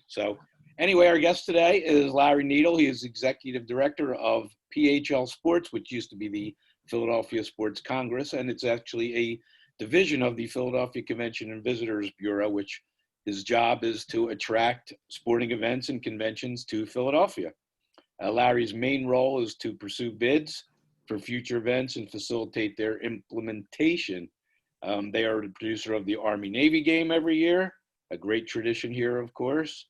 So anyway, our guest today is Larry Needle. He is Executive Director of PHL Sports, which used to be the Philadelphia Sports Congress, and it's actually a division of the Philadelphia Convention and Visitors Bureau, which his job is to attract sporting events and conventions to Philadelphia. Larry's main role is to pursue bids for future events and facilitate their implementation. They are the producer of the Army-Navy game every year, a great tradition here, of course.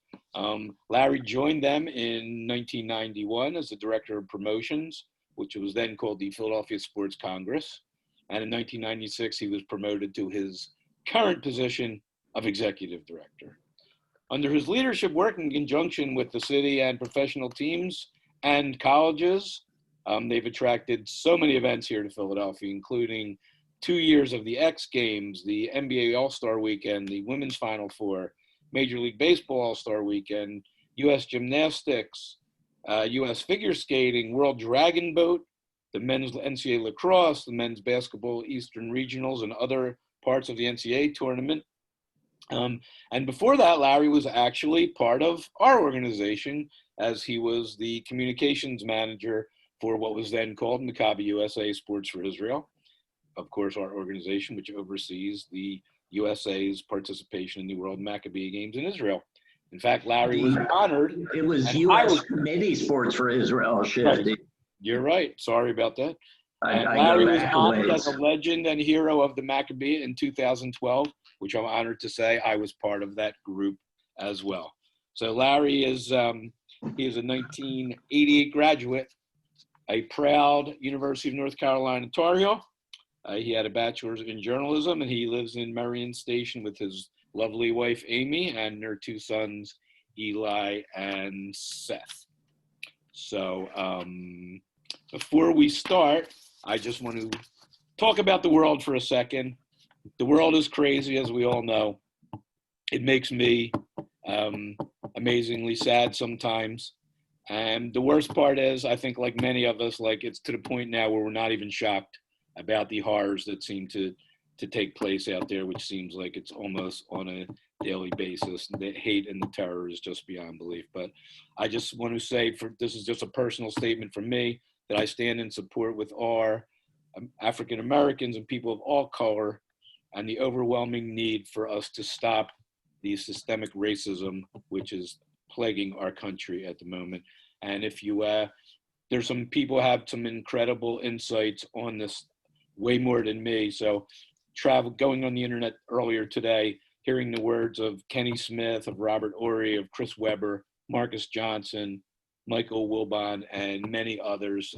Larry joined them in 1991 as the Director of Promotions, which was then called the Philadelphia Sports Congress. And in 1996, he was promoted to his current position of Executive Director. Under his leadership, working in conjunction with the city and professional teams and colleges, they've attracted so many events here to Philadelphia, including 2 years of the X Games, the NBA All-Star Weekend, the Women's Final Four, Major League Baseball All-Star Weekend, U.S. Gymnastics, U.S. Figure Skating, World Dragon Boat, the men's NCAA Lacrosse, the men's basketball Eastern Regionals, and other parts of the NCAA tournament. And before that, Larry was actually part of our organization, as he was the communications manager for what was then called Maccabi USA Sports for Israel. Of course, our organization, which oversees the USA's participation in the World Maccabi Games in Israel. In fact, Larry was honored. It was U.S. Committee Sports for Israel. Right. You're right. Sorry about that. Larry was honored as a legend and hero of the Maccabi in 2012, which I'm honored to say I was part of that group as well. So Larry is he is a 1988 graduate, a proud University of North Carolina Tar Heel. He had a bachelor's in journalism, and he lives in Marion Station with his lovely wife, Amy, and their 2 sons, Eli and Seth. So before we start, I just want to talk about the world for a second. The world is crazy, as we all know. It makes me amazingly sad sometimes. And the worst part is, I think like many of us, like it's to the point now where we're not even shocked about the horrors that seem to take place out there, which seems like it's almost on a daily basis. The hate and the terror is just beyond belief. But I just want to say, this is just a personal statement from me, that I stand in support with our African Americans and people of all color, and the overwhelming need for us to stop the systemic racism which is plaguing our country at the moment. And if you, there's some people have some incredible insights on this, way more than me. So going on the internet earlier today, hearing the words of Kenny Smith, of Robert Ory, of Chris Webber, Marcus Johnson, Michael Wilbon, and many others,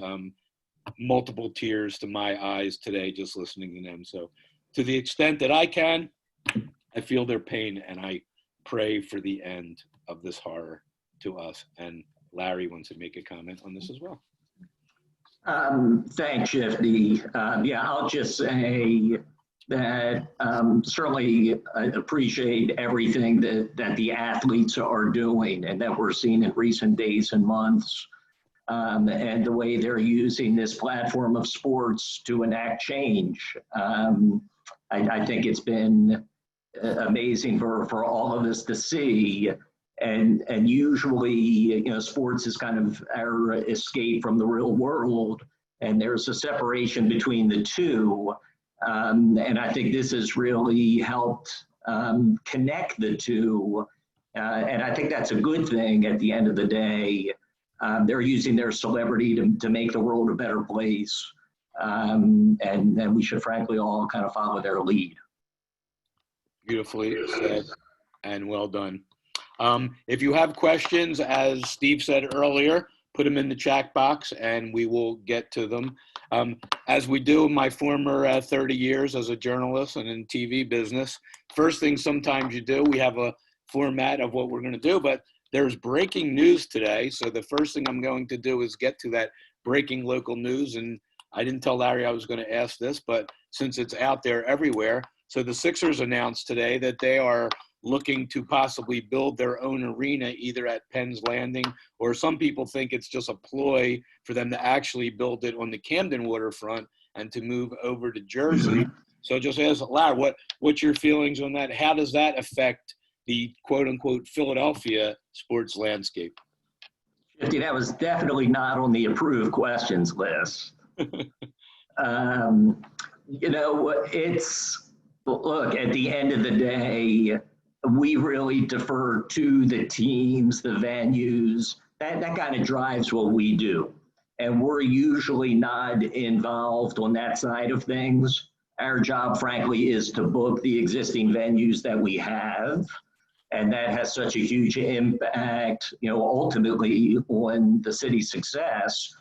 multiple tears to my eyes today just listening to them. So to the extent that I can, I feel their pain, and I pray for the end of this horror to us. And Larry wants to make a comment on this as well. Thanks, Shifty. Yeah, I'll just say that certainly I appreciate everything that the athletes are doing and that we're seeing in recent days and months, and the way they're using this platform of sports to enact change. I think it's been amazing for all of us to see. And usually, sports is kind of our escape from the real world, and there's a separation between the two. And I think this has really helped connect the two. And I think that's a good thing at the end of the day. They're using their celebrity to make the world a better place. And we should frankly all kind of follow their lead. Beautifully said and well done. If you have questions, as Steve said earlier, put them in the chat box and we will get to them. As we do in my former 30 years as a journalist and in TV business, first thing sometimes you do, we have a format of what we're going to do, but there's breaking news today. So the first thing I'm going to do is get to that breaking local news. And I didn't tell Larry I was going to ask this, but since it's out there everywhere. So the Sixers announced today that they are looking to possibly build their own arena either at Penn's Landing, or some people think it's just a ploy for them to actually build it on the Camden waterfront and to move over to Jersey. So just ask Larry, what's your feelings on that? How does that affect the quote unquote Philadelphia sports landscape? That was definitely not on the approved questions list. Look, at the end of the day, we really defer to the teams, the venues. That kind of drives what we do. And we're usually not involved on that side of things. Our job, frankly, is to book the existing venues that we have. And that has such a huge impact, ultimately on the city's success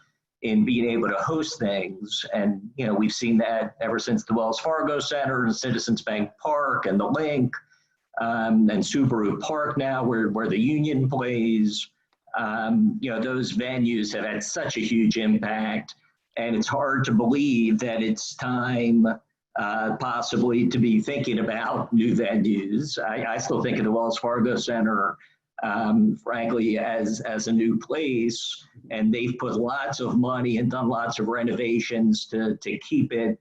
in being able to host things. And, we've seen that ever since the Wells Fargo Center and Citizens Bank Park and the Link, and Subaru Park now where the Union plays. Those venues have had such a huge impact, and it's hard to believe that it's time possibly to be thinking about new venues. I still think of the Wells Fargo Center, frankly, as a new place, and they've put lots of money and done lots of renovations to keep it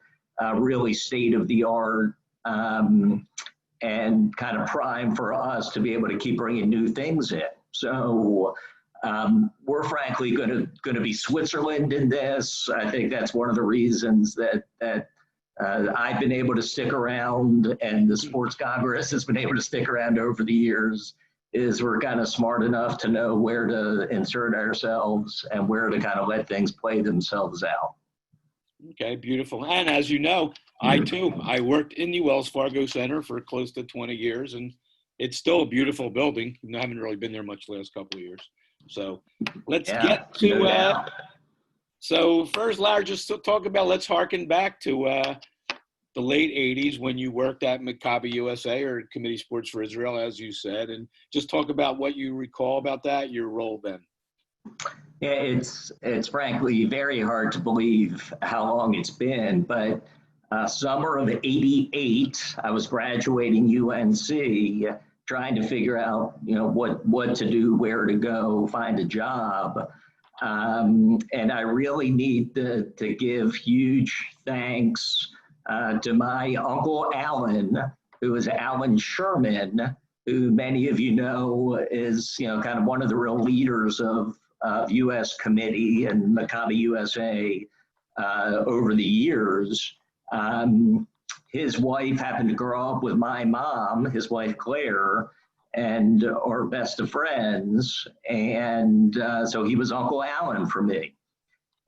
really state of the art, and kind of prime for us to be able to keep bringing new things in. So we're frankly going to be Switzerland in this. I think that's one of the reasons that I've been able to stick around, and the Sports Congress has been able to stick around over the years, is we're kind of smart enough to know where to insert ourselves and where to kind of let things play themselves out. Okay, beautiful. And as you know, I worked in the Wells Fargo Center for close to 20 years, and it's still a beauobeautiful building. I haven't really been there much the last couple of years. So let's get to, so first, Larry, just to talk about, let's harken back to the late 80s when you worked at Maccabi USA, or Committee Sports for Israel, as you said, and just talk about what you recall about that, your role then. Yeah, it's frankly very hard to believe how long it's been, but summer of '88, I was graduating UNC, trying to figure out, what to do, where to go, find a job. And I really need to give huge thanks to my Uncle Alan, who is Alan Sherman, who many of you know is, kind of one of the real leaders of U.S. Committee and Maccabi USA over the years. His wife happened to grow up with my mom, his wife Claire, and are best of friends. And so he was Uncle Alan for me.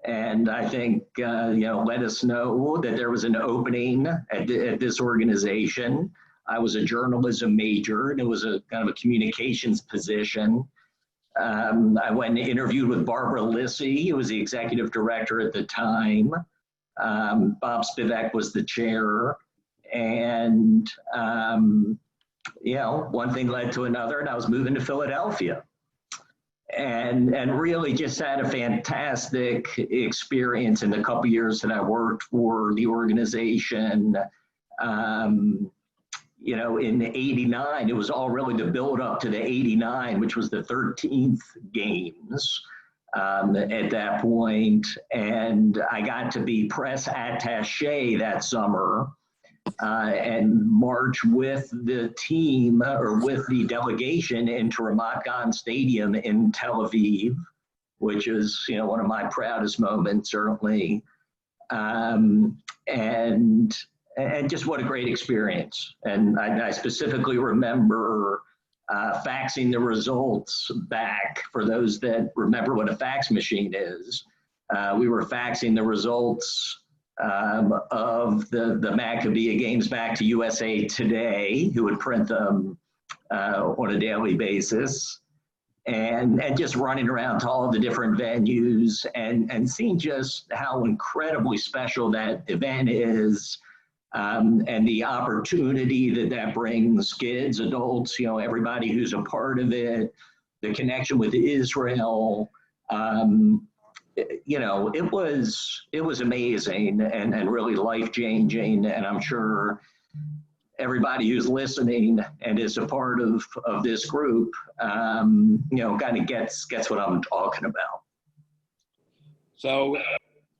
And I think, let us know that there was an opening at this organization. I was a journalism major, and it was a kind of a communications position. I went and interviewed with Barbara Lissy, who was the executive director at the time. Bob Spivak was the chair. And, one thing led to another, and I was moving to Philadelphia. And really just had a fantastic experience in the couple years that I worked for the organization. In '89, it was all really the build up to the '89, which was the 13th games at that point. And I got to be press attaché that summer and march with the team, or with the delegation, into Ramat Gan Stadium in Tel Aviv, which is, one of my proudest moments, certainly. And just what a great experience. And I specifically remember faxing the results back, for those that remember what a fax machine is. We were faxing the results of the Maccabi games back to USA Today, who would print them on a daily basis. And just running around to all the different venues and seeing just how incredibly special that event is. And the opportunity that brings kids, adults, everybody who's a part of it, the connection with Israel. It was amazing and really life-changing. And I'm sure everybody who's listening and is a part of this group, kind of gets what I'm talking about. So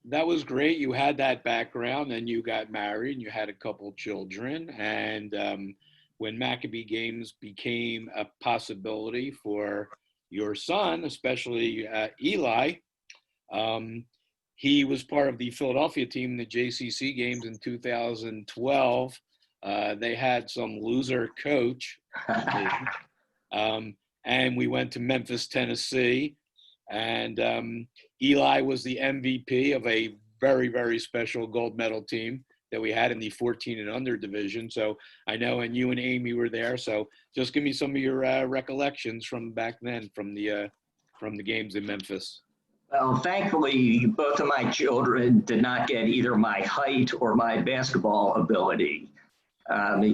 that was great. You had that background, and you got married, and you had a couple children, and when Maccabee games became a possibility for your son, especially Eli. He was part of the Philadelphia team in the JCC games in 2012. They had some loser coach. And we went to Memphis, Tennessee. And Eli was the MVP of a very, very special gold medal team that we had in the 14 and under division. So I know, and you and Amy were there. So just give me some of your recollections from back then, from the games in Memphis. Well, thankfully, both of my children did not get either my height or my basketball ability.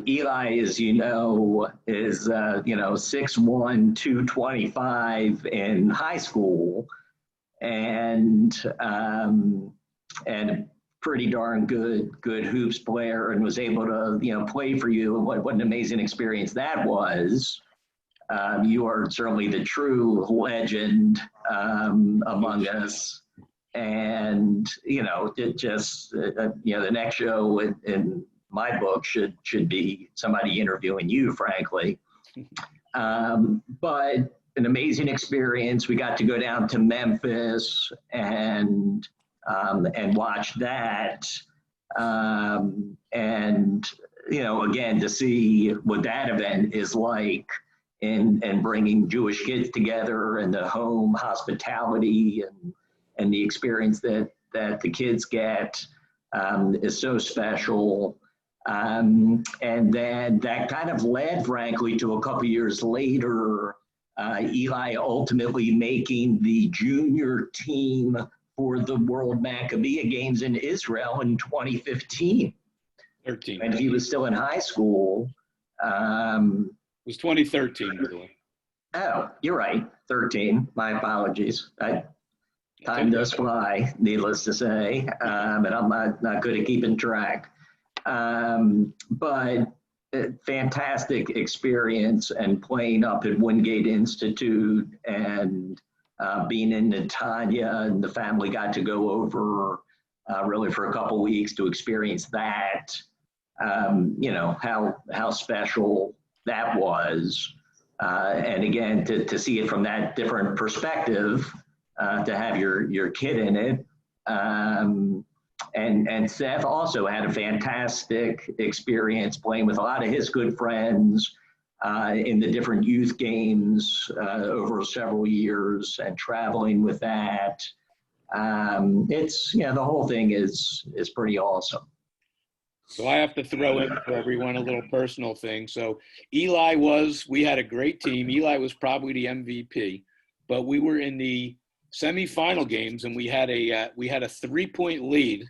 Eli, as you know, is 6'1", 225 in high school, and pretty darn good hoops player, and was able to play for you. And what an amazing experience that was. You are certainly the true legend among us, and the next show in my book should be somebody interviewing you, frankly. But an amazing experience. We got to go down to Memphis and watch that, and again, to see what that event is like. And bringing Jewish kids together, and the home hospitality and the experience that the kids get is so special. And then that kind of led, frankly, to a couple years later, Eli ultimately making the junior team for the World Maccabee Games in Israel in 2015. 13. And he was still in high school. It was 2013, by the way. Oh, you're right. 13. My apologies. Time does fly, needless to say, and I'm not good at keeping track. But fantastic experience, and playing up at Wingate Institute, and being in Netanya, and the family got to go over really for a couple weeks to experience that. How special that was, and again, to see it from that different perspective, to have your kid in it. And Seth also had a fantastic experience playing with a lot of his good friends in the different youth games over several years, and traveling with that. It's the whole thing is pretty awesome. So I have to throw in for everyone a little personal thing. So we had a great team. Eli was probably the MVP, but we were in the semifinal games, and we had a 3-point lead.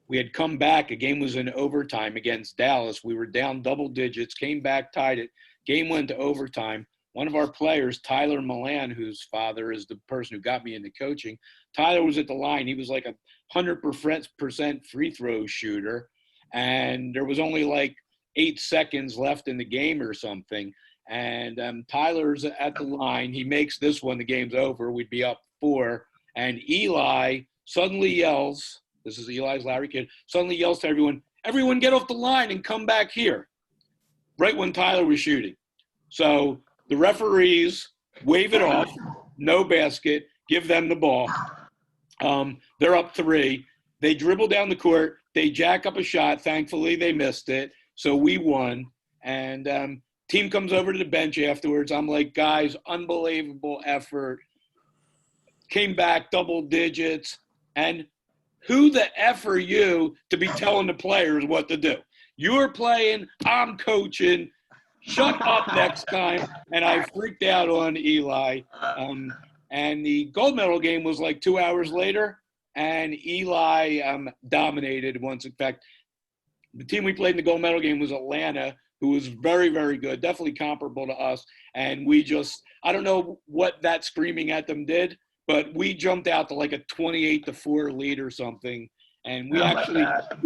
We had come back. A game was in overtime against Dallas. We were down double digits, came back, tied it. Game went to overtime. One of our players, Tyler Milan, whose father is the person who got me into coaching, Tyler was at the line. He was like 100% free throw shooter. And there was only like 8 seconds left in the game or something. And Tyler's at the line. He makes this one. The game's over. We'd be up 4. And Eli suddenly yells, this is Eli's Larry kid, suddenly yells to everyone get off the line and come back here, right when Tyler was shooting. So the referees wave it off, no basket, give them the ball. They're up 3. They dribble down the court. They jack up a shot. Thankfully, they missed it. So we won. And team comes over to the bench afterwards. I'm like, guys, unbelievable effort. Came back double digits. And who the F are you to be telling the players what to do? You're playing. I'm coaching. Shut up next time. And I freaked out on Eli. And the gold medal game was like 2 hours later. And Eli dominated once. In fact, the team we played in the gold medal game was Atlanta, who was very, very good, definitely comparable to us. And we just, I don't know what that screaming at them did, but we jumped out to like a 28-4 lead or something. And we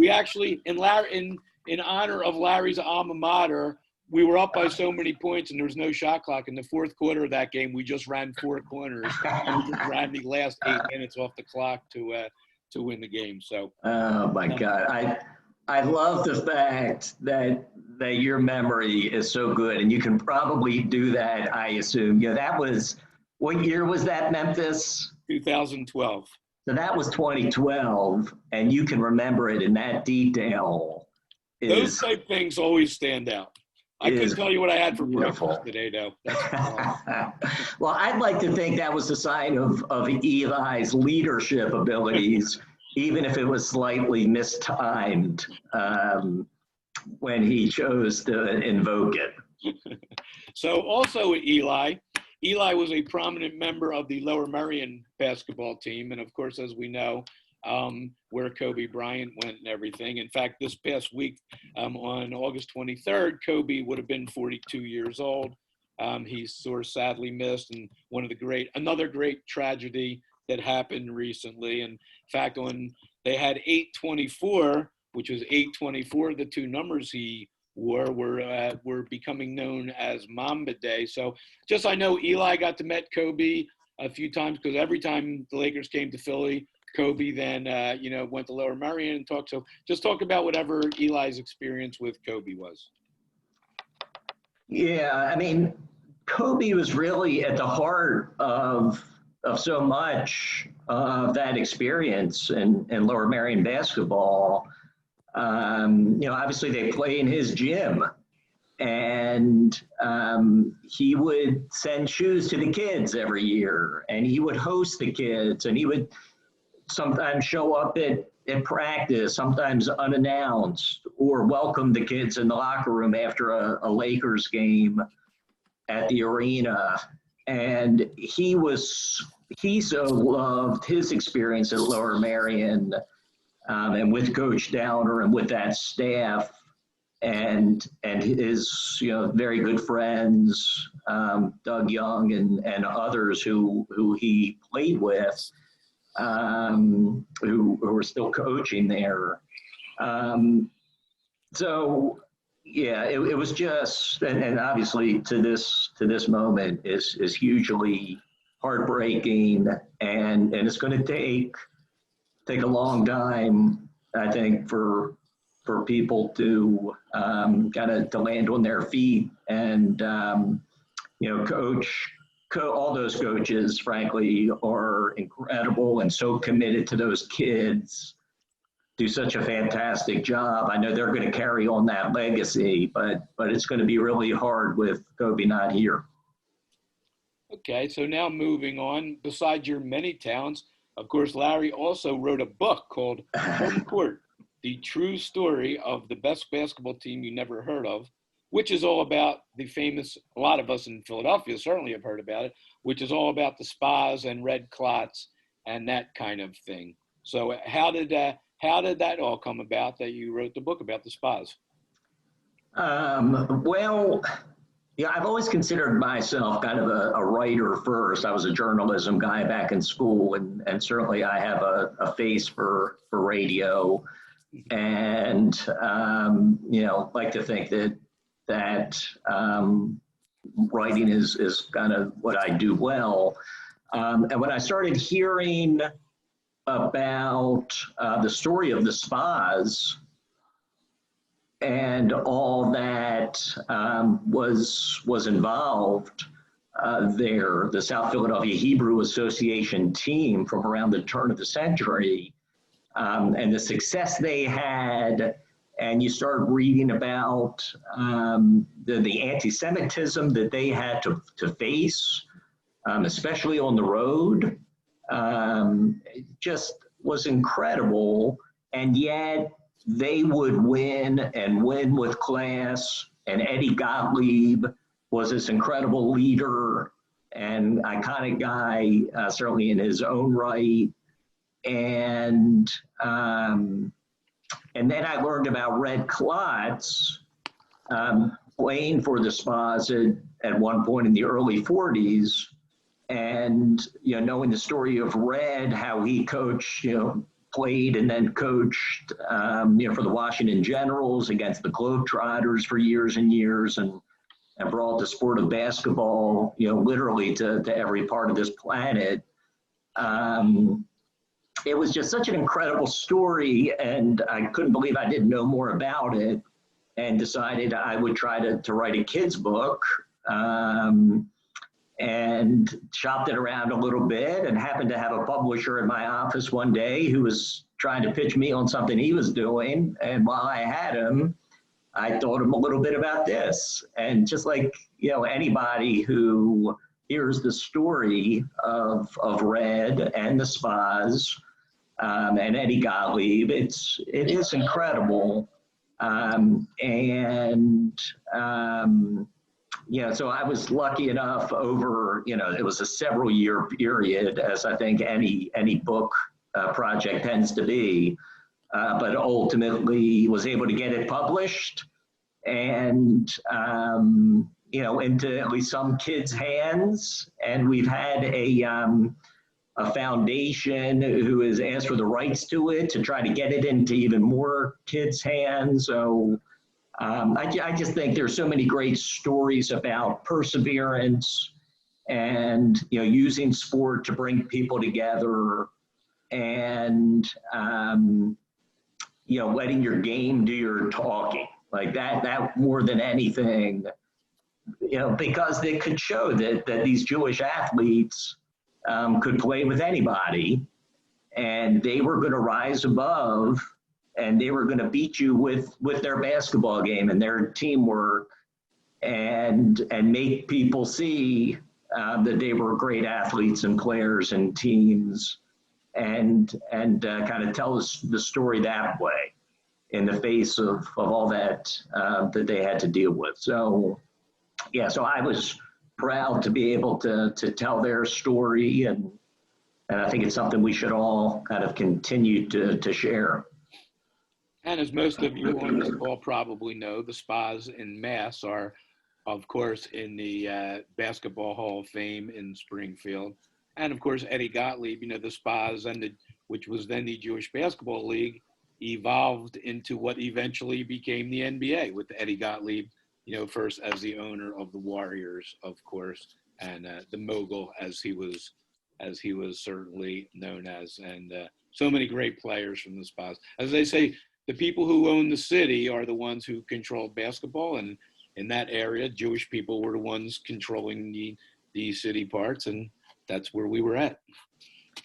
actually, in honor of Larry's alma mater, we were up by so many points and there was no shot clock. In the fourth quarter of that game, we just ran 4 corners and we just ran the last 8 minutes off the clock to win the game. So. Oh my God. I love the fact that your memory is so good, and you can probably do that. I assume. That was what year was that, Memphis? 2012. So that was 2012, and you can remember it in that detail. Those type things always stand out. I couldn't tell you what I had for breakfast today, though. Well, I'd like to think that was a sign of Eli's leadership abilities, even if it was slightly mistimed when he chose to invoke it. So also with Eli was a prominent member of the Lower Merion basketball team. And of course, as we know, where Kobe Bryant went and everything. In fact, this past week, on August 23rd, Kobe would have been 42 years old. He's sort of sadly missed, and another great tragedy that happened recently. In fact, they had 824, which was 824, the two numbers he were becoming known as Mamba Day. So I know Eli got to meet Kobe a few times, because every time the Lakers came to Philly, Kobe then, went to Lower Merion and talked. So just talk about whatever Eli's experience with Kobe was. Yeah, I mean, Kobe was really at the heart of so much of that experience in Lower Merion basketball. Obviously they play in his gym, and he would send shoes to the kids every year, and he would host the kids, and he would sometimes show up at practice, sometimes unannounced, or welcome the kids in the locker room after a Lakers game at the arena. And he so loved his experience at Lower Merion, and with Coach Downer and with that staff, and his very good friends, Doug Young and others who he played with, who were still coaching there. So yeah, it was just, and obviously to this moment is hugely heartbreaking, and it's going to take a long time, I think, for people to kind of to land on their feet. And all those coaches, frankly, are incredible and so committed to those kids, do such a fantastic job. I know they're going to carry on that legacy, but it's going to be really hard with Kobe not here. Okay, so now moving on, besides your many talents, of course, Larry also wrote a book called Home Court, The True Story of the Best Basketball Team You Never Heard of, which is all about the famous, a lot of us in Philadelphia certainly have heard about it, which is all about the spas and red clots and that kind of thing. So how did that all come about, that you wrote the book about the spas? Well, yeah, I've always considered myself kind of a writer first. I was a journalism guy back in school, and certainly I have a face for radio, and like to think that writing is kind of what I do well. And when I started hearing about the story of the spas and all that was involved there, the South Philadelphia Hebrew Association team from around the turn of the century, and the success they had, and you start reading about the anti-Semitism that they had to face, especially on the road. It just was incredible, and yet they would win and win with class. And Eddie Gottlieb was this incredible leader and iconic guy, certainly in his own right. And then I learned about red clots, playing for the spas at one point in the early 40s. And, knowing the story of Red, how he coached, played and then coached, for the Washington Generals against the Globetrotters for years and years, and brought the sport of basketball, literally to every part of this planet. it was just such an incredible story, and I couldn't believe I didn't know more about it, and decided I would try to write a kid's book, and shopped it around a little bit, and happened to have a publisher in my office one day who was trying to pitch me on something he was doing. And while I had him, I told him a little bit about this. And just like, anybody who hears the story of Red and the spas, and Eddie Gottlieb, it is incredible. So I was lucky enough over, it was a several year period, as I think any book project tends to be, but ultimately was able to get it published and, into at least some kids' hands. And we've had a foundation who has asked for the rights to it to try to get it into even more kids' hands. So I just think there's so many great stories about perseverance and, using sport to bring people together and, letting your game do your talking. Like that more than anything, because they could show that these Jewish athletes could play with anybody, and they were going to rise above, and they were going to beat you with their basketball game and their teamwork, and make people see that they were great athletes and players and teams, and kind of tell us the story that way in the face of all that that they had to deal with. So, yeah, so I was proud to be able to tell their story, and I think it's something we should all kind of continue to share. And as most of you on this call probably know, the spas in Mass are, of course, in the Basketball Hall of Fame in Springfield. And of course, Eddie Gottlieb, the spas, which was then the Jewish Basketball League, evolved into what eventually became the NBA with Eddie Gottlieb, first as the owner of the Warriors, of course, and the mogul, as he was certainly known as, and so many great players from the spas. As they say, the people who own the city are the ones who controlled basketball, and in that area, Jewish people were the ones controlling the city parts, and that's where we were at.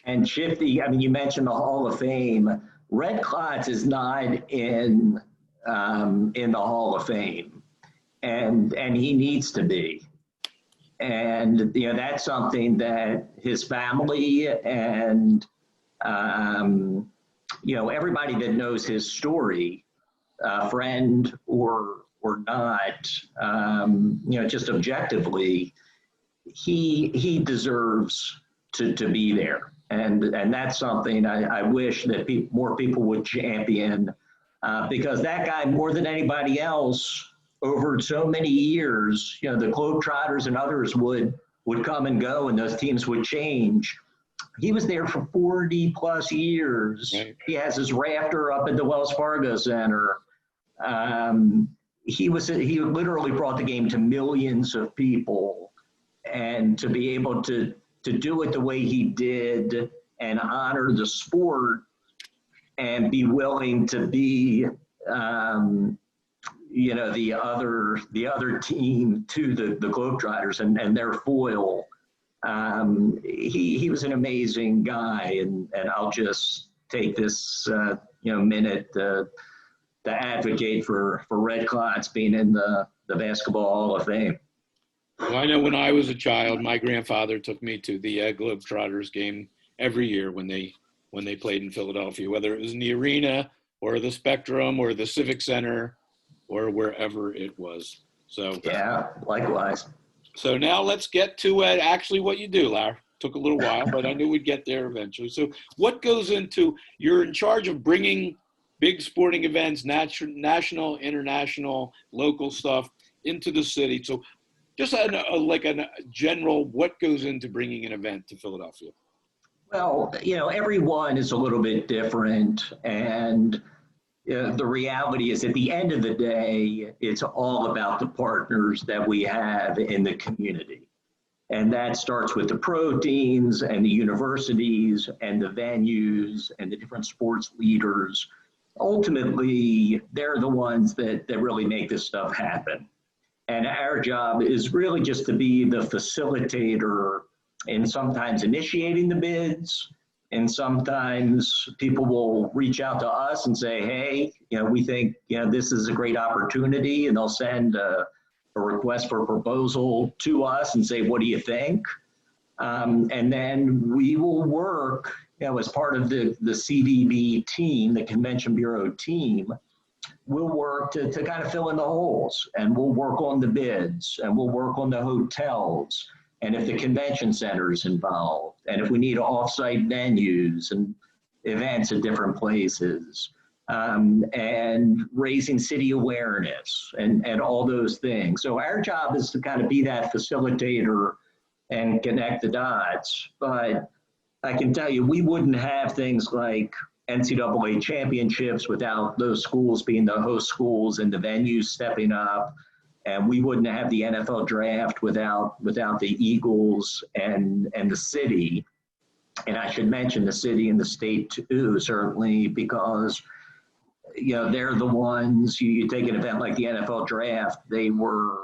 And Shifty, you mentioned the Hall of Fame. Red Klotz is not in the Hall of Fame, and he needs to be. And that's something that his family and everybody that knows his story, friend or not, just objectively, he deserves to be there. And that's something I wish that more people would champion, because that guy, more than anybody else, over so many years, the Globetrotters and others would come and go, and those teams would change. He was there for 40 plus years. Right. He has his rafter up at the Wells Fargo Center. He literally brought the game to millions of people, and to be able to do it the way he did and honor the sport and be willing to be, the other team to the Globetrotters and their foil. He was an amazing guy, and I'll just take this minute to advocate for Red Klotz being in the Basketball Hall of Fame. Well, I know when I was a child, my grandfather took me to the Globetrotters game every year when they played in Philadelphia, whether it was in the arena or the Spectrum or the Civic Center or wherever it was. So yeah, likewise. So now let's get to actually what you do, Larry. Took a little while, but I knew we'd get there eventually. So what goes into, you're in charge of bringing big sporting events, national, international, local stuff into the city. So just a general, what goes into bringing an event to Philadelphia? Well, every one is a little bit different. And the reality is, at the end of the day, it's all about the partners that we have in the community. And that starts with the pro teams and the universities and the venues and the different sports leaders. Ultimately, they're the ones that really make this stuff happen. And our job is really just to be the facilitator and sometimes initiating the bids. And sometimes people will reach out to us and say, hey, we think, this is a great opportunity. And they'll send a request for a proposal to us and say, what do you think? And then we will work, as part of the CVB team, the Convention Bureau team, we'll work to kind of fill in the holes, and we'll work on the bids, and we'll work on the hotels, and if the convention center is involved, and if we need off-site venues and events at different places, and raising city awareness and all those things. So our job is to kind of be that facilitator and connect the dots. But I can tell you, we wouldn't have things like NCAA championships without those schools being the host schools and the venues stepping up. And we wouldn't have the NFL draft without the Eagles and the city. And I should mention the city and the state too, certainly, because they're the ones, you take an event like the NFL draft, they were,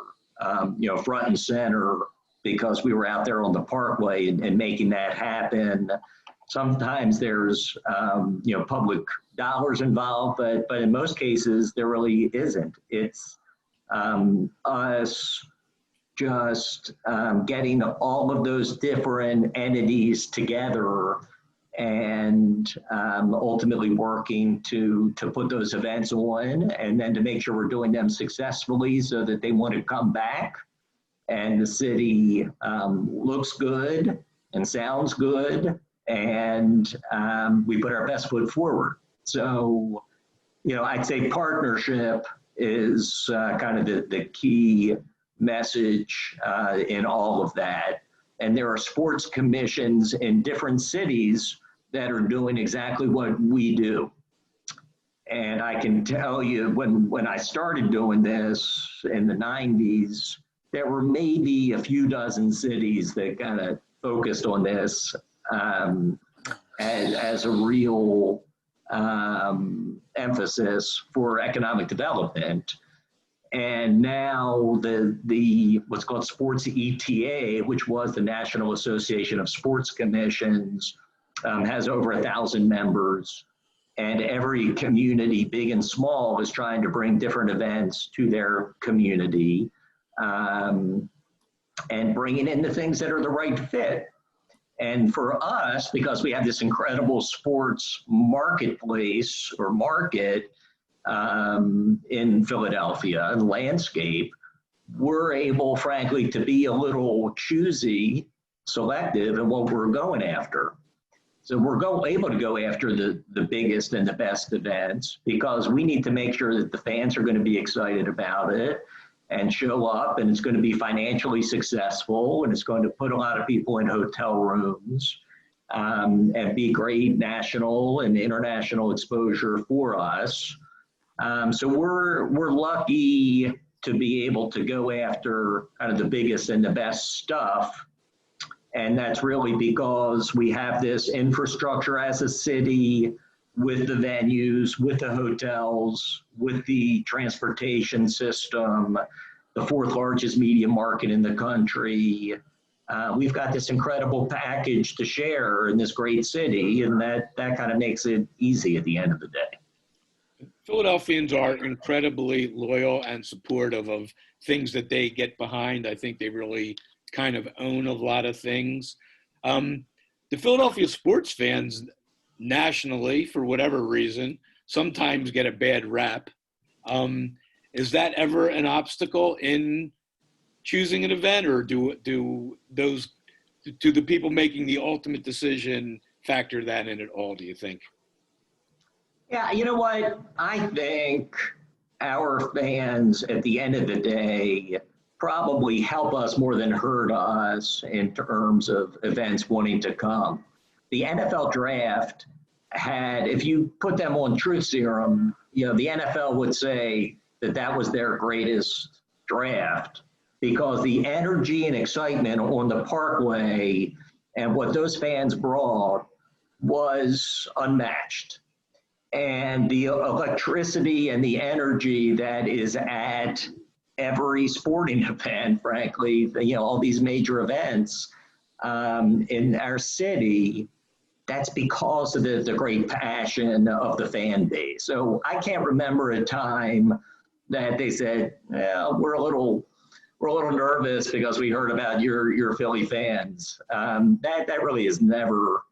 front and center because we were out there on the parkway and making that happen. Sometimes there's, public dollars involved, but in most cases, there really isn't. It's us just getting all of those different entities together and ultimately working to put those events on, and then to make sure we're doing them successfully so that they want to come back and the city looks good and sounds good, and we put our best foot forward. So, I'd say partnership is kind of the key message in all of that. And there are sports commissions in different cities that are doing exactly what we do. And I can tell you, when I started doing this in the 90s, there were maybe a few dozen cities that kind of focused on this as a real emphasis for economic development. And now the what's called Sports ETA, which was the National Association of Sports Commissions, has over 1,000 members. And every community, big and small, is trying to bring different events to their community and bringing in the things that are the right fit. And for us, because we have this incredible sports marketplace or market in Philadelphia and landscape, we're able, frankly, to be a little choosy, selective in what we're going after. So we're able to go after the biggest and the best events because we need to make sure that the fans are going to be excited about it and show up, and it's going to be financially successful, and it's going to put a lot of people in hotel rooms and be great national and international exposure for us. So we're lucky to be able to go after kind of the biggest and the best stuff. And that's really because we have this infrastructure as a city with the venues, with the hotels, with the transportation system, the fourth largest media market in the country. We've got this incredible package to share in this great city, and that kind of makes it easy at the end of the day. Philadelphians are incredibly loyal and supportive of things that they get behind. I think they really kind of own a lot of things. The Philadelphia sports fans nationally, for whatever reason, sometimes get a bad rap. Is that ever an obstacle in choosing an event, or do the people making the ultimate decision factor that in at all, do you think? Yeah, you know what? I think our fans at the end of the day probably help us more than hurt us in terms of events wanting to come. The NFL draft had, if you put them on truth serum, the NFL would say that was their greatest draft because the energy and excitement on the Parkway and what those fans brought was unmatched. And the electricity and the energy that is at every sporting event, frankly, all these major events in our city, that's because of the great passion of the fan base. So I can't remember a time that they said, well, we're a little nervous because we heard about your Philly fans. That really has never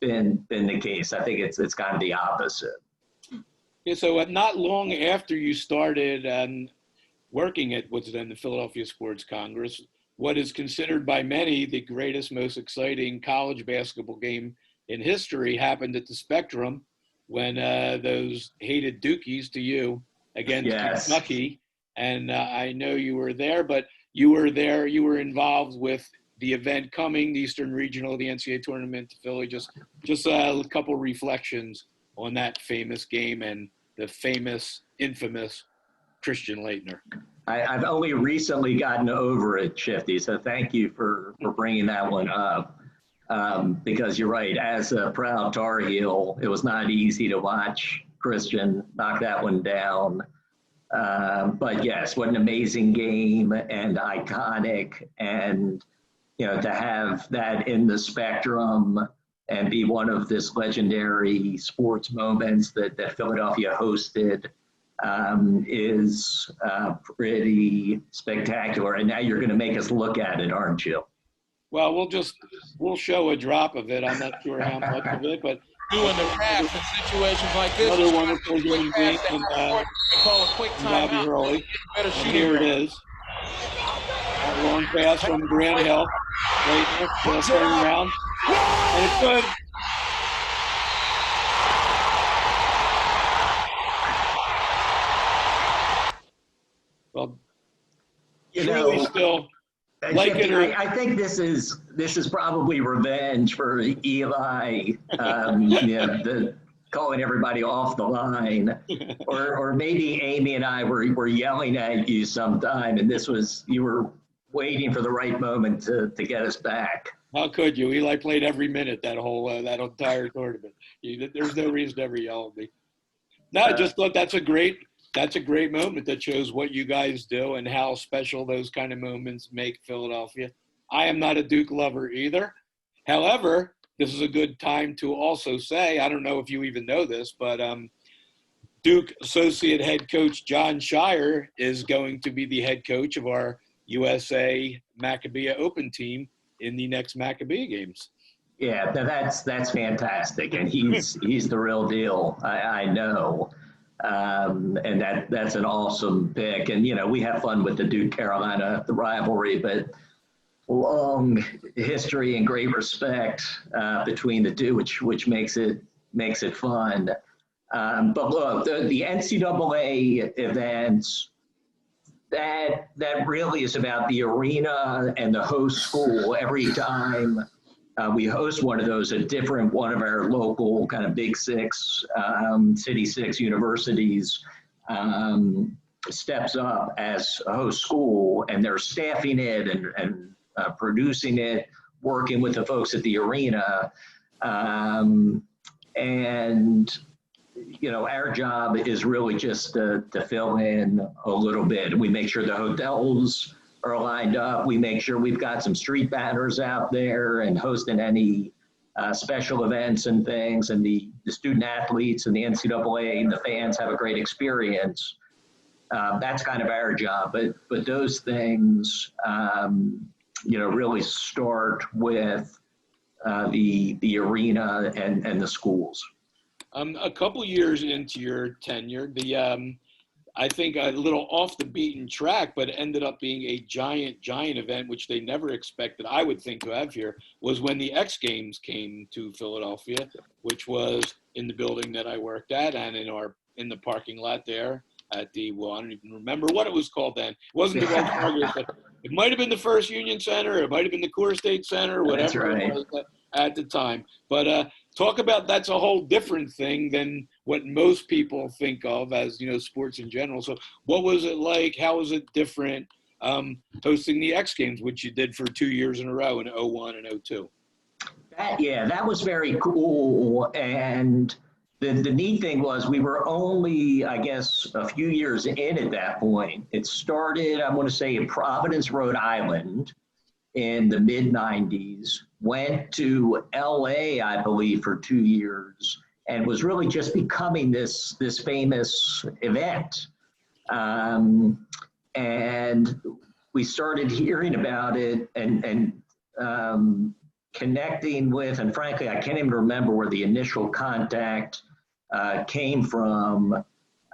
been the case. I think it's kind of the opposite. Yeah, so not long after you started working at what's then the Philadelphia Sports Congress, what is considered by many the greatest, most exciting college basketball game in history happened at the Spectrum when those hated Dukies to you against Kentucky. And I know you were there, but you were involved with the event coming, the Eastern Regional, the NCAA tournament to Philly. Just a couple reflections on that famous game and the famous, infamous Christian Laettner. I've only recently gotten over it, Shifty, so thank you for bringing that one up. Because you're right, as a proud Tar Heel, it was not easy to watch Christian knock that one down. But yes, what an amazing game and iconic, and to have that in the Spectrum and be one of this legendary sports moments that Philadelphia hosted is pretty spectacular. And now you're going to make us look at it, aren't you? Well, we'll show a drop of it. I'm not sure how much of it, but doing the craft in situations like this. Another wonderful human being, and call a quick timeout. Hurley. Here it is. A long pass from Grant Hill. Laettner just turning around, and it's good. Well, truly still. I think this is probably revenge for Eli, the calling everybody off the line, or maybe Amy and I were yelling at you sometime, and you were waiting for the right moment to get us back. How could you? Eli played every minute that entire tournament. There's no reason to ever yell at me. No, I just thought that's a great moment that shows what you guys do and how special those kind of moments make Philadelphia. I am not a Duke lover either. However, this is a good time to also say, I don't know if you even know this, but Duke associate head coach John Shire is going to be the head coach of our USA Maccabea Open team in the next Maccabea games. Yeah, that's fantastic, and he's the real deal. I know. And that's an awesome pick. And, we have fun with the Duke Carolina, the rivalry, but long history and great respect between the two, which makes it fun. But look, the NCAA events, that really is about the arena and the host school. Every time we host one of those, a different one of our local kind of Big Six, City Six universities steps up as a host school, and they're staffing it and producing it, working with the folks at the arena. And our job is really just to fill in a little bit. We make sure the hotels are lined up. We make sure we've got some street banners out there and hosting any special events and things. And the student athletes and the NCAA and the fans have a great experience. That's kind of our job. But those things, really start with the arena and the schools. A couple years into your tenure, I think a little off the beaten track, but ended up being a giant event, which they never expected, I would think, to have here, was when the X Games came to Philadelphia, which was in the building that I worked at and in the parking lot there at I don't even remember what it was called then. It wasn't the Wells Fargo, but it might have been the First Union Center, it might have been the Coors State Center, whatever it was at the time. But talk about, that's a whole different thing than what most people think of as, sports in general. So what was it like? How was it different? hosting the X Games, which you did for 2 years in a row in 01 and 02. That was very cool. And the neat thing was we were only, I guess, a few years in at that point. It started, I want to say, in Providence, Rhode Island in the mid-90s, went to LA, I believe, for 2 years, and was really just becoming this famous event. And we started hearing about it and connecting with, and frankly, I can't even remember where the initial contact came from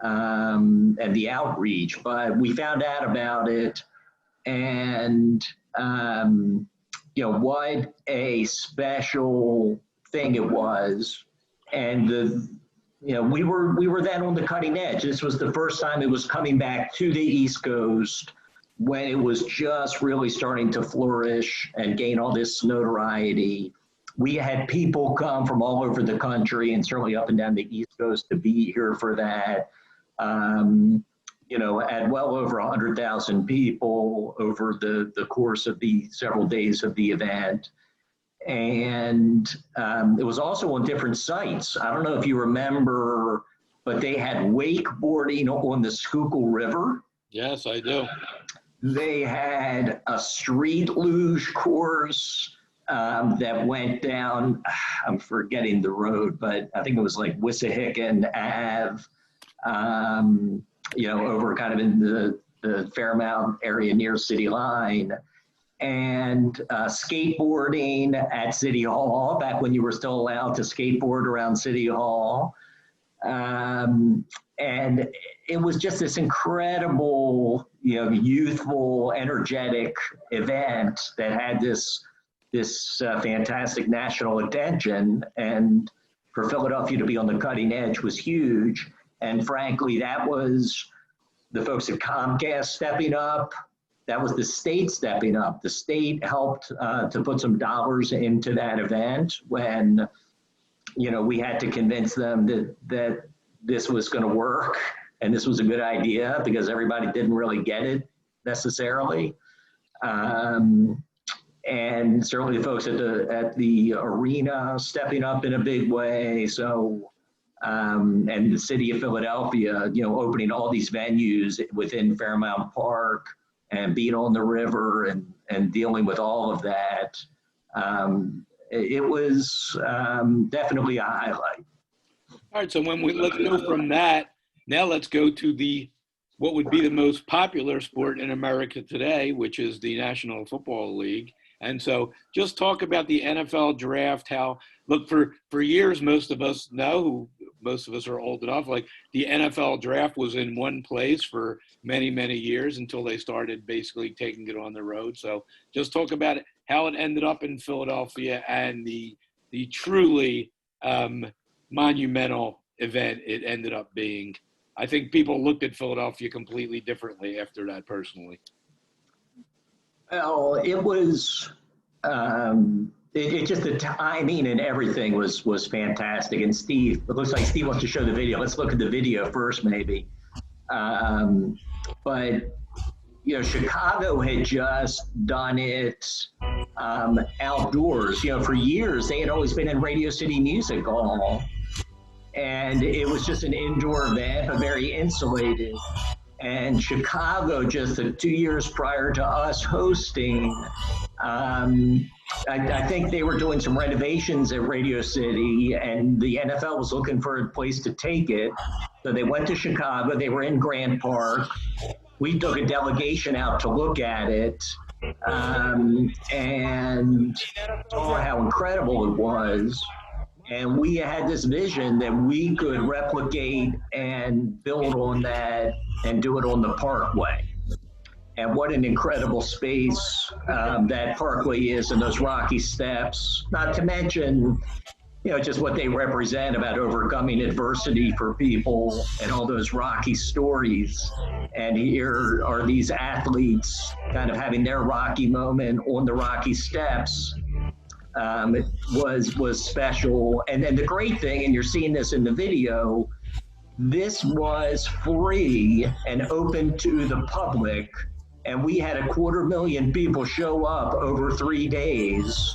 and the outreach, but we found out about it, and what a special thing it was. And we were then on the cutting edge. This was the first time it was coming back to the East Coast when it was just really starting to flourish and gain all this notoriety. We had people come from all over the country and certainly up and down the East Coast to be here for that. At well over 100,000 people over the course of the several days of the event. And it was also on different sites. I don't know if you remember, but they had wakeboarding on the Schuylkill River. Yes, I do. They had a street luge course that went down, I'm forgetting the road, but I think it was like Wissahickon Ave, over kind of in the Fairmount area near City Line. And skateboarding at City Hall, back when you were still allowed to skateboard around City Hall. And it was just this incredible, youthful, energetic event that had this fantastic national attention. And for Philadelphia to be on the cutting edge was huge. And frankly, that was the folks at Comcast stepping up. That was the state stepping up. The state helped to put some dollars into that event when, we had to convince them that this was going to work and this was a good idea because everybody didn't really get it necessarily. And certainly the folks at the arena stepping up in a big way. So, and the city of Philadelphia, opening all these venues within Fairmount Park and being on the river and dealing with all of that. It was definitely a highlight. All right, so let's go from that. Now let's go to what would be the most popular sport in America today, which is the National Football League. And so just talk about the NFL draft, for years, most of us know, most of us are old enough, like the NFL draft was in one place for many, many years until they started basically taking it on the road. So just talk about it, how it ended up in Philadelphia and the truly monumental event it ended up being. I think people looked at Philadelphia completely differently after that, personally. Well, it was it just the timing and everything was fantastic. And Steve, it looks like Steve wants to show the video. Let's look at the video first, maybe. But Chicago had just done it outdoors. For years they had always been in Radio City Music Hall, and it was just an indoor event, but very insulated. And Chicago, just 2 years prior to us hosting, I think they were doing some renovations at Radio City, and the NFL was looking for a place to take it. So they went to Chicago. They were in Grant Park. We took a delegation out to look at it and saw how incredible it was. And we had this vision that we could replicate and build on that and do it on the Parkway. And what an incredible space that Parkway is, and those rocky steps, not to mention, just what they represent about overcoming adversity for people and all those rocky stories. And here are these athletes kind of having their rocky moment on the rocky steps. It was special. And then the great thing, and you're seeing this in the video, this was free and open to the public. and we had 250,000 people show up over 3 days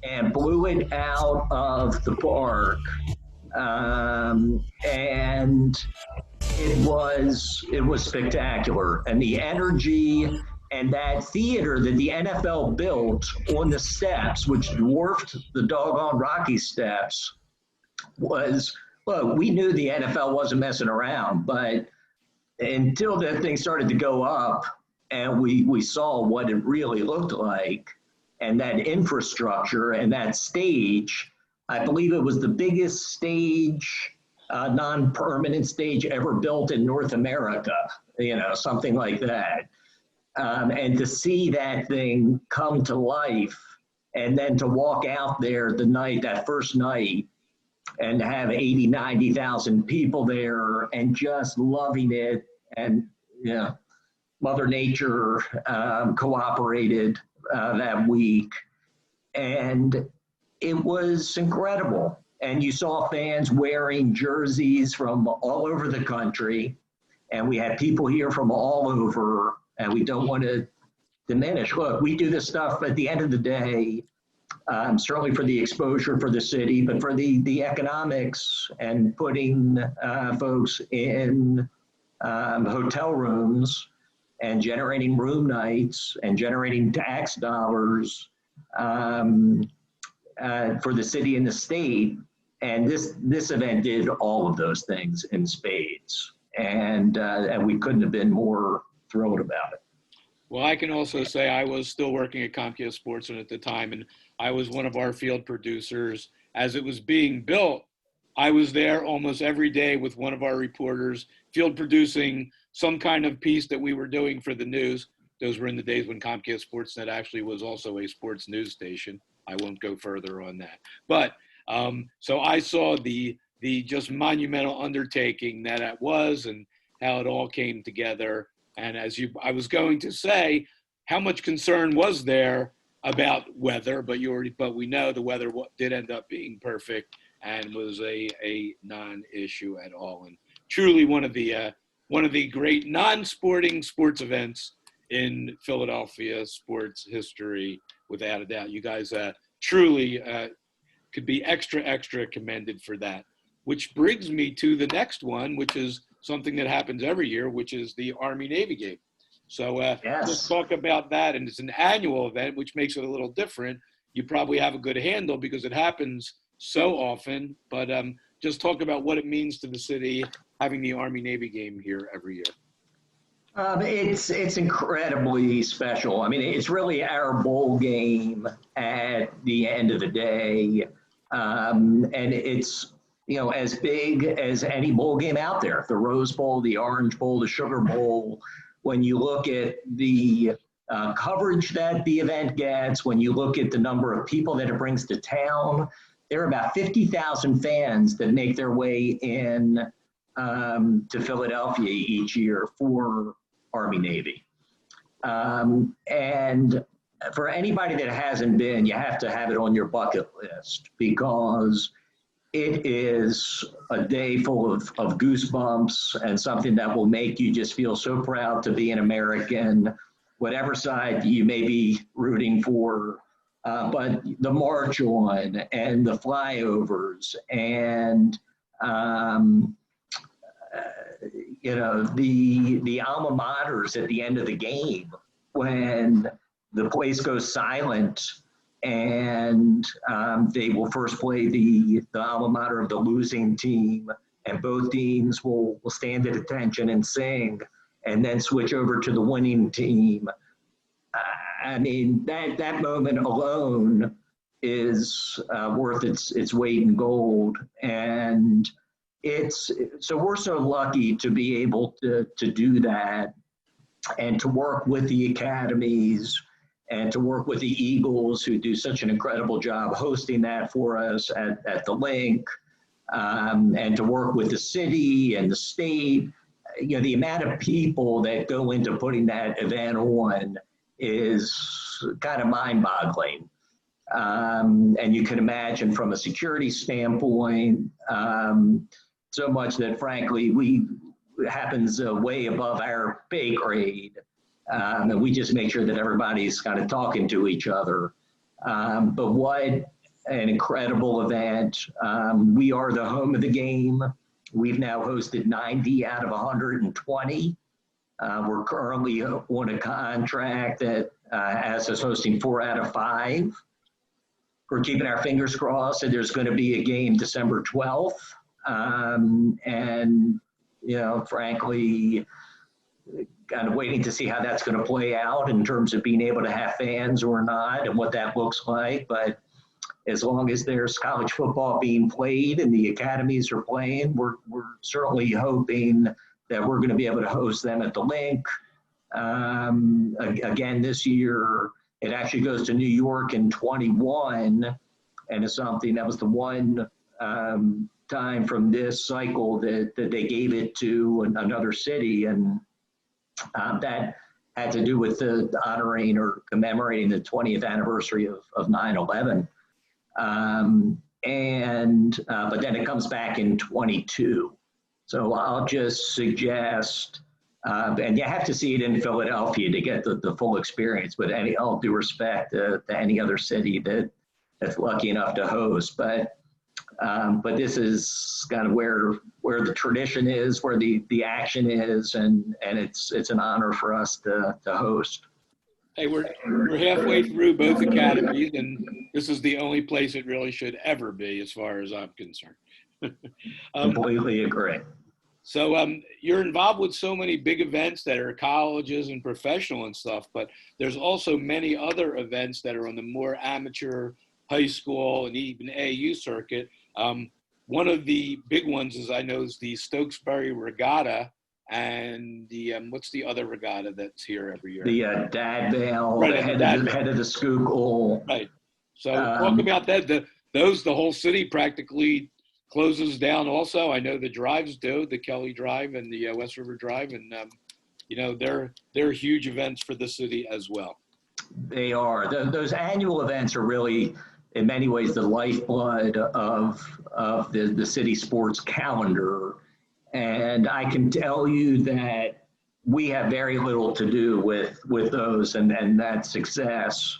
and blew it out of the park. And it was spectacular. And the energy and that theater that the NFL built on the steps, which dwarfed the doggone Rocky steps, was, look, we knew the NFL wasn't messing around, but until that thing started to go up and we saw what it really looked like, and that infrastructure and that stage, I believe it was the biggest stage, non-permanent stage ever built in North America, something like that. And to see that thing come to life, and then to walk out there that first night, and have 80, 90,000 people there and just loving it. And Mother Nature cooperated that week. And it was incredible. And you saw fans wearing jerseys from all over the country. And we had people here from all over, and we don't want to diminish. Look, we do this stuff at the end of the day, certainly for the exposure for the city, but for the economics and putting folks in hotel rooms and generating room nights and generating tax dollars for the city and the state. And this event did all of those things in spades. And we couldn't have been more thrilled about it. Well, I can also say I was still working at Comcast Sportsnet at the time, and I was one of our field producers. As it was being built, I was there almost every day with one of our reporters, field producing some kind of piece that we were doing for the news. Those were in the days when Comcast Sportsnet actually was also a sports news station. I won't go further on that. But so I saw the just monumental undertaking that it was and how it all came together. And I was going to say, how much concern was there about weather? But we know the weather did end up being perfect and was a non-issue at all. And truly one of the great non-sporting sports events in Philadelphia sports history, without a doubt. You guys truly could be extra commended for that. Which brings me to the next one, which is something that happens every year, which is the Army-Navy game. So let's talk about that. And it's an annual event, which makes it a little different. You probably have a good handle because it happens so often. But just talk about what it means to the city having the Army-Navy game here every year. It's incredibly special. I mean, it's really our bowl game at the end of the day. And it's, as big as any bowl game out there, the Rose Bowl, the Orange Bowl, the Sugar Bowl. When you look at the coverage that the event gets, when you look at the number of people that it brings to town, there are about 50,000 fans that make their way in to Philadelphia each year for Army-Navy. And for anybody that hasn't been, you have to have it on your bucket list because it is a day full of goosebumps and something that will make you just feel so proud to be an American, whatever side you may be rooting for. But the march on and the flyovers and, the alma maters at the end of the game when the place goes silent and they will first play the alma mater of the losing team, and both teams will stand at attention and sing, and then switch over to the winning team. I mean, that moment alone is worth its weight in gold. And so we're so lucky to be able to do that and to work with the academies and to work with the Eagles, who do such an incredible job hosting that for us at the link, and to work with the city and the state. The amount of people that go into putting that event on is kind of mind-boggling. And you can imagine from a security standpoint, so much that frankly happens way above our pay grade. And we just make sure that everybody's kind of talking to each other. But what an incredible event. We are the home of the game. We've now hosted 90 out of 120. We're currently on a contract that has us hosting 4 out of 5. We're keeping our fingers crossed that there's going to be a game December 12th. And, you know, frankly, kind of waiting to see how that's going to play out in terms of being able to have fans or not and what that looks like. But as long as there's college football being played and the academies are playing, we're certainly hoping that we're going to be able to host them at the Link. Again, this year, it actually goes to New York in 21, and it's something that was the one time from this cycle that they gave it to another city, and that had to do with the honoring or commemorating the 20th anniversary of 9/11. But then it comes back in 22. So I'll just suggest, and you have to see it in Philadelphia to get the full experience, with all due respect to any other city that's lucky enough to host. But this is kind of where the tradition is, where the action is, and it's an honor for us to host. Hey, we're halfway through both academies, and this is the only place it really should ever be, as far as I'm concerned. Completely agree. So you're involved with so many big events that are colleges and professional and stuff, but there's also many other events that are on the more amateur high school and even AU circuit. One of the big ones is the Stokesbury Regatta, and the what's the other regatta that's here every year? The Dad Vale, right, the head of the Schuylkill. Right. So talk about that. The whole city practically closes down also. I know the drives do, the Kelly Drive and the West River Drive, and they're huge events for the city as well. They are. Those annual events are really, in many ways, the lifeblood of the city sports calendar. And I can tell you that we have very little to do with those and that success.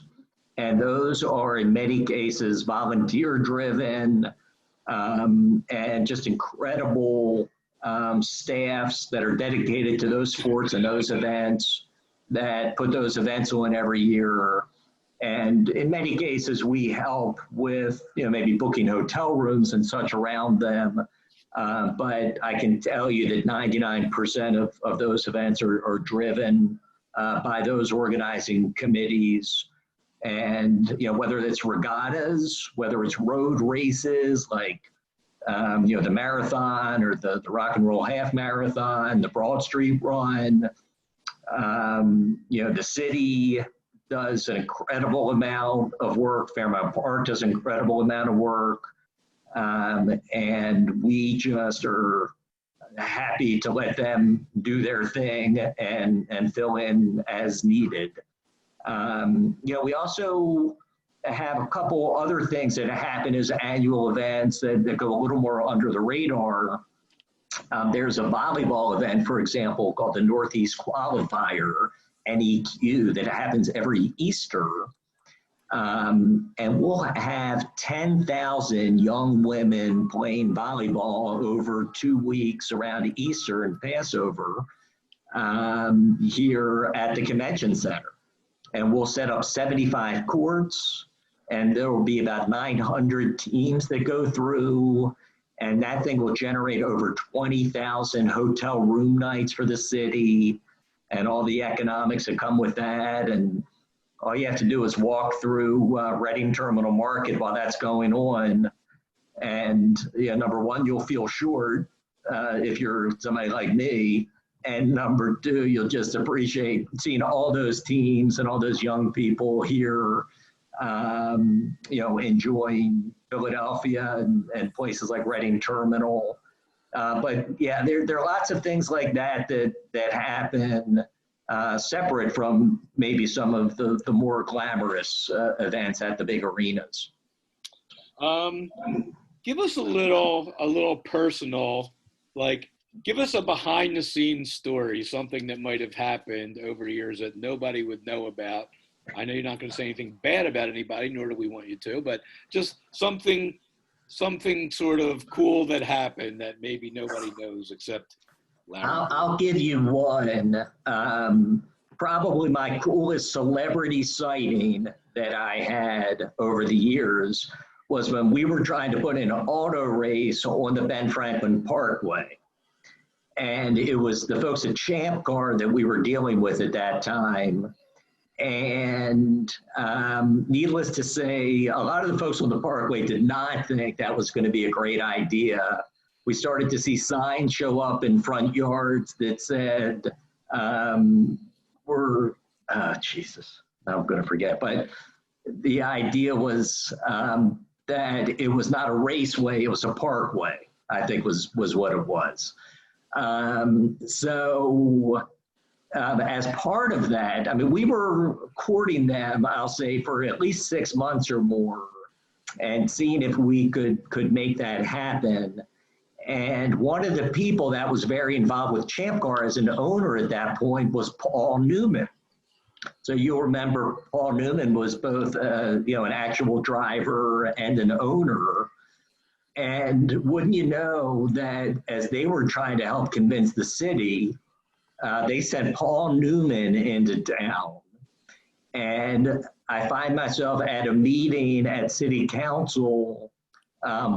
And those are, in many cases, volunteer driven, and just incredible staffs that are dedicated to those sports and those events, that put those events on every year. And in many cases, we help with, maybe booking hotel rooms and such around them. But I can tell you that 99% of those events are driven by those organizing committees. And, whether it's regattas, whether it's road races like, the marathon or the Rock and Roll Half Marathon, the Broad Street Run, the city does an incredible amount of work. Fairmount Park does an incredible amount of work. And we just are happy to let them do their thing and fill in as needed. We also have a couple other things that happen as annual events that go a little more under the radar. There's a volleyball event, for example, called the Northeast Qualifier, NEQ, that happens every Easter. And we'll have 10,000 young women playing volleyball over 2 weeks around Easter and Passover here at the convention center. And we'll set up 75 courts, and there will be about 900 teams that go through, and that thing will generate over 20,000 hotel room nights for the city and all the economics that come with that. And all you have to do is walk through Reading Terminal Market while that's going on. And number one, you'll feel short if you're somebody like me. And number two, you'll just appreciate seeing all those teams and all those young people here, enjoying Philadelphia and places like Reading Terminal. But yeah, there are lots of things like that happen separate from maybe some of the more glamorous events at the big arenas. Give us a little personal, like, Give us a behind the scenes story, something that might have happened over the years that nobody would know about. I know you're not going to say anything bad about anybody, nor do we want you to, but just something sort of cool that happened that maybe nobody knows except Larry. I'll give you one. Probably my coolest celebrity sighting that I had over the years was when we were trying to put an auto race on the Ben Franklin Parkway. And it was the folks at Champ Car that we were dealing with at that time. And needless to say, a lot of the folks on the Parkway did not think that was going to be a great idea. We started to see signs show up in front yards that said, Jesus, I'm going to forget. But the idea was that it was not a raceway, it was a parkway, I think was what it was. As part of that, I mean, we were courting them, I'll say, for at least 6 months or more and seeing if we could make that happen. And one of the people that was very involved with Champ Car as an owner at that point was Paul Newman. So you'll remember Paul Newman was both, an actual driver and an owner. And wouldn't you know that as they were trying to help convince the city, they sent Paul Newman into town. And I find myself at a meeting at City Council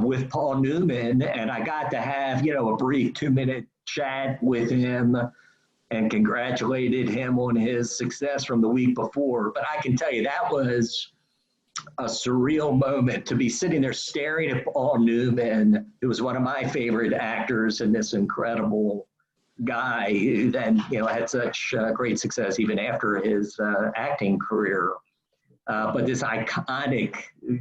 with Paul Newman, and I got to have, a brief 2-minute chat with him and congratulated him on his success from the week before. But I can tell you that was a surreal moment to be sitting there staring at Paul Newman, who was one of my favorite actors and this incredible guy who then, had such great success even after his acting career. But this iconic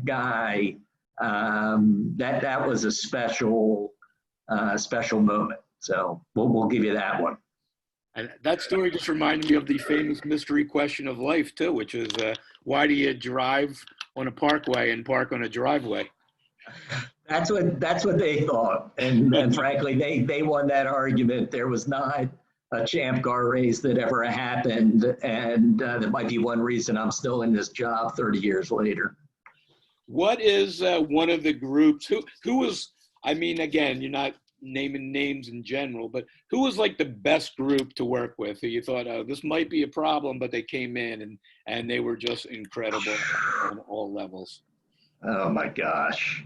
guy, that was a special moment. So we'll give you that one. And that story just reminded me of the famous mystery question of life too, which is why do you drive on a parkway and park on a driveway? That's what they thought, and frankly, they won that argument. There was not a Champ Car race that ever happened, and that might be one reason I'm still in this job 30 years later. What is one of the groups who was? I mean, again, you're not naming names in general, but who was like the best group to work with? Who you thought, oh, this might be a problem, but they came in and they were just incredible on all levels. Oh my gosh.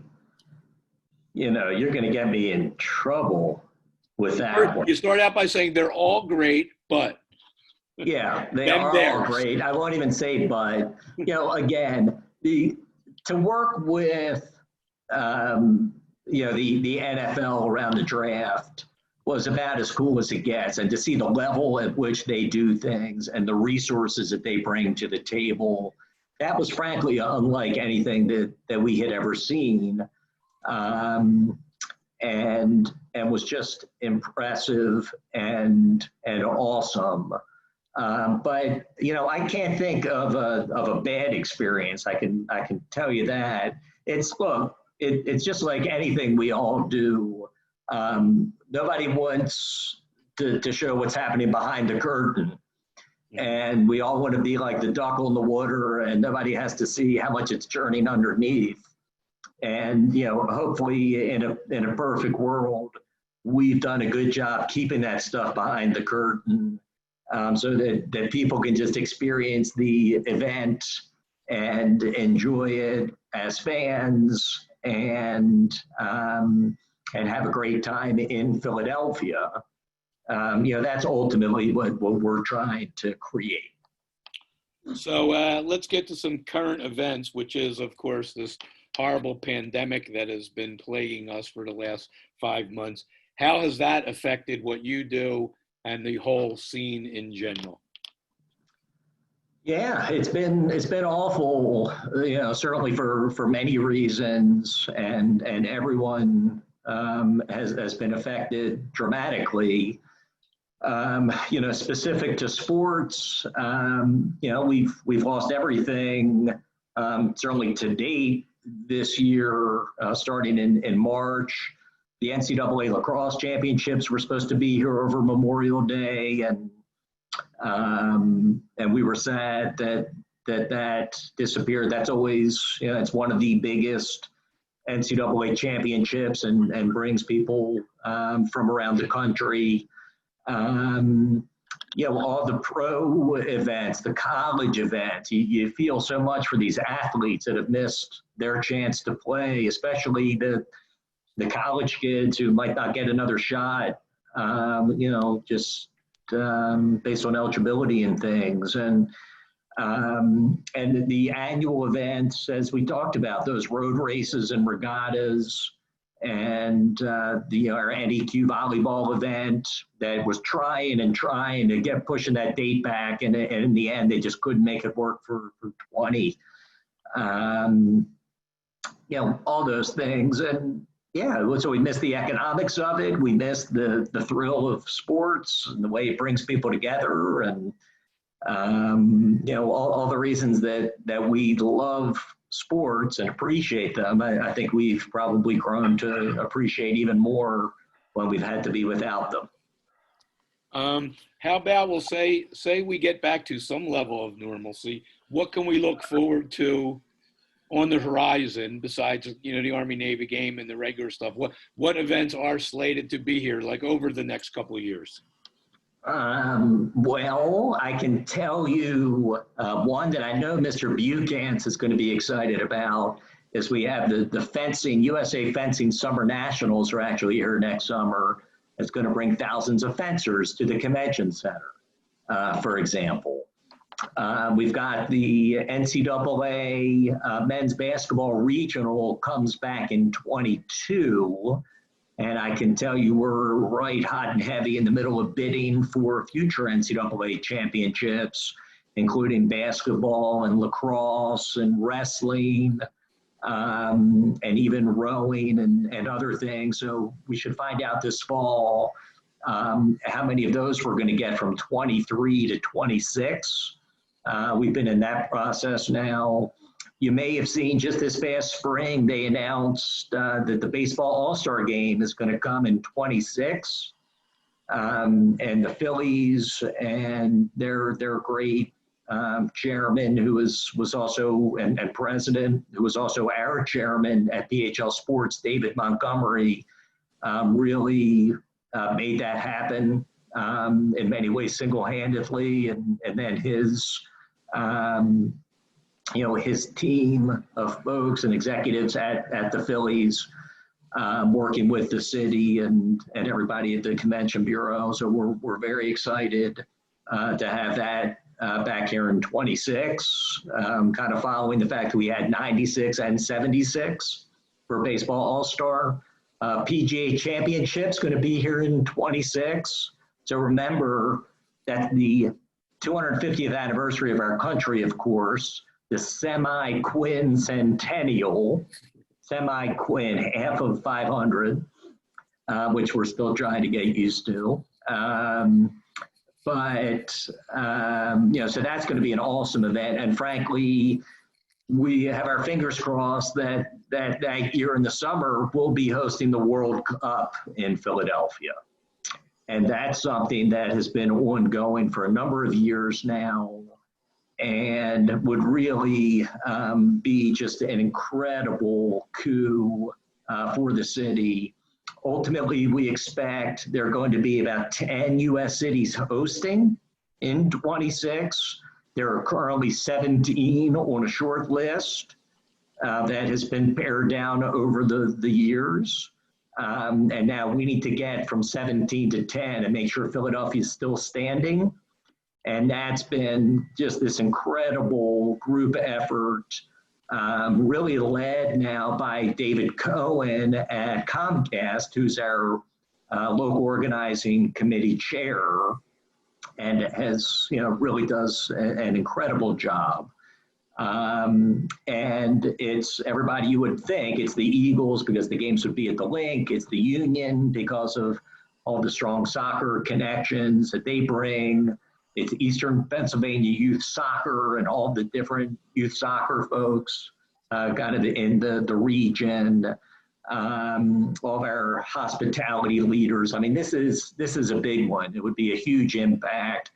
You're going to get me in trouble with that one. You start out by saying they're all great, but. Yeah, they are all great. I won't even say but. Again, to work with, the NFL around the draft was about as cool as it gets. And to see the level at which they do things and the resources that they bring to the table, that was frankly unlike anything that we had ever seen. And was just impressive and awesome. But I can't think of a bad experience. I can tell you that it's just like anything we all do. Nobody wants to show what's happening behind the curtain. And we all want to be like the duck on the water, and nobody has to see how much it's churning underneath. And, hopefully in a perfect world, we've done a good job keeping that stuff behind the curtain so that people can just experience the event and enjoy it as fans and have a great time in Philadelphia. That's ultimately what we're trying to create. So let's get to some current events, which is, of course, this horrible pandemic that has been plaguing us for the last 5 months. How has that affected what you do and the whole scene in general? Yeah, it's been awful, certainly for many reasons, and everyone has been affected dramatically. Specific to sports, we've lost everything, certainly to date this year, starting in March. the NCAA lacrosse championships were supposed to be here over Memorial Day, and we were sad that disappeared. That's always, it's one of the biggest NCAA championships and brings people from around the country. All the pro events, the college events, you feel so much for these athletes that have missed their chance to play, especially the college kids who might not get another shot, just based on eligibility and things. And the annual events, as we talked about, those road races and regattas, and our NEQ volleyball event that was trying to get pushing that date back, and in the end they just couldn't make it work for 20. All those things. And so we missed the economics of it. We missed the thrill of sports and the way it brings people together, and all the reasons that we love sports and appreciate them. I think we've probably grown to appreciate even more when we've had to be without them. How about we'll say we get back to some level of normalcy. What can we look forward to on the horizon besides, the Army-Navy game and the regular stuff? What events are slated to be here, like over the next couple of years? Well, I can tell you one that I know Mr. Buchan's is going to be excited about is we have the fencing, USA Fencing Summer Nationals are actually here next summer. It's going to bring thousands of fencers to the convention center, for example. We've got the NCAA men's basketball regional comes back in 22. And I can tell you we're right hot and heavy in the middle of bidding for future NCAA championships, including basketball and lacrosse and wrestling, and even rowing and other things. So we should find out this fall how many of those we're going to get from 23 to 26. We've been in that process now. You may have seen just this past spring, they announced that the baseball all-star game is going to come in 26. And the Phillies and their great chairman, who was also, and president, who was also our chairman at PHL Sports, David Montgomery, really made that happen in many ways single-handedly. And then his team of folks and executives at the Phillies, working with the city and everybody at the Convention Bureau. So we're very excited to have that back here in 26, kind of following the fact that we had 96 and 76 for Baseball All-Star. PGA Championship's going to be here in 26. So remember that the 250th anniversary of our country, of course, the semi-quincentennial, half of 500, which we're still trying to get used to. So that's going to be an awesome event. And frankly, we have our fingers crossed that year in the summer, we'll be hosting the World Cup in Philadelphia. And that's something that has been ongoing for a number of years now, and would really be just an incredible coup for the city. Ultimately, we expect there are going to be about 10 U.S. cities hosting in 26. There are currently 17 on a short list that has been pared down over the years. And now we need to get from 17 to 10 and make sure Philadelphia is still standing. And that's been just this incredible group effort, really led now by David Cohen at Comcast, who's our local organizing committee chair, and has, really does an incredible job. And it's everybody you would think. It's the Eagles because the games would be at the Link. It's the Union because of all the strong soccer connections that they bring. It's Eastern Pennsylvania Youth Soccer and all the different youth soccer folks kind of in the region. all of our hospitality leaders. I mean, this is a big one. It would be a huge impact.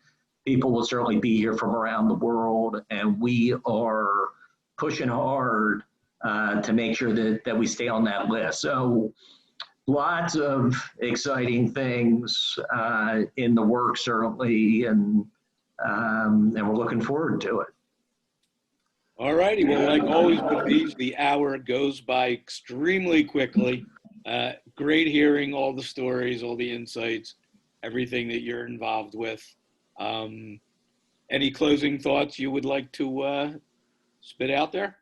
People will certainly be here from around the world, and we are pushing hard to make sure that we stay on that list. So lots of exciting things in the works, certainly, and we're looking forward to it. All righty. Well, like always with these, the hour goes by extremely quickly. Great hearing all the stories, all the insights, everything that you're involved with. Any closing thoughts you would like to spit out there?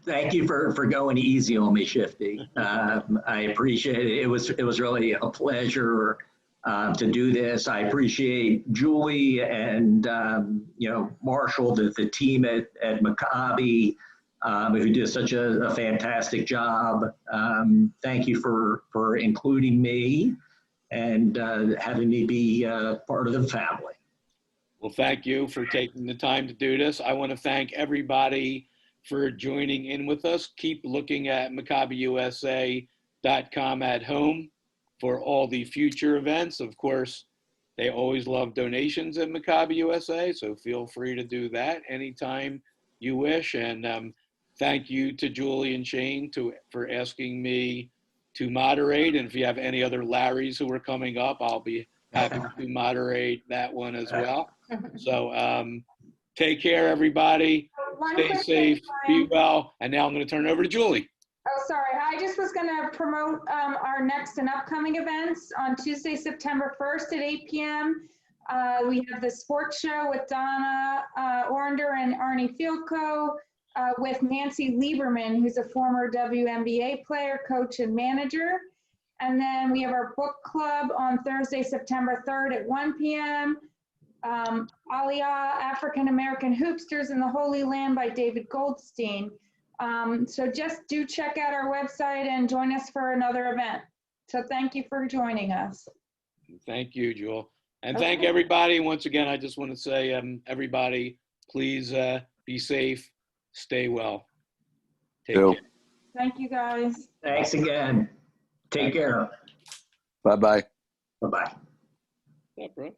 Thank you for going easy on me, Shifty. I appreciate it. It was really a pleasure to do this. I appreciate Julie and Marshall, the team at Maccabi, who did such a fantastic job. Thank you for including me and having me be part of the family. Well, thank you for taking the time to do this. I want to thank everybody for joining in with us. Keep looking at MaccabiUSA.com at home for all the future events. Of course, they always love donations at Maccabi USA, so feel free to do that anytime you wish. And thank you to Julie and Shane for asking me to moderate. And if you have any other Larrys who are coming up, I'll be happy to moderate that one as well. So take care, everybody. Stay safe, be well. And now I'm going to turn it over to Julie. Oh, sorry. I just was going to promote our next and upcoming events on Tuesday, September 1st at 8 p.m. We have the sports show with Donna Orender and Arnie Fieldco, with Nancy Lieberman, who's a former WNBA player, coach, and manager. And then we have our book club on Thursday, September 3rd at 1 p.m. Aliyah, African American Hoopsters in the Holy Land by David Goldstein. So just do check out our website and join us for another event. So thank you for joining us. Thank you, Jewel. And thank everybody. Once again, I just want to say, everybody, please be safe, stay well. Take care. Thank you, guys. Thanks again. Take care. Bye-bye. Bye-bye. What's up, bro?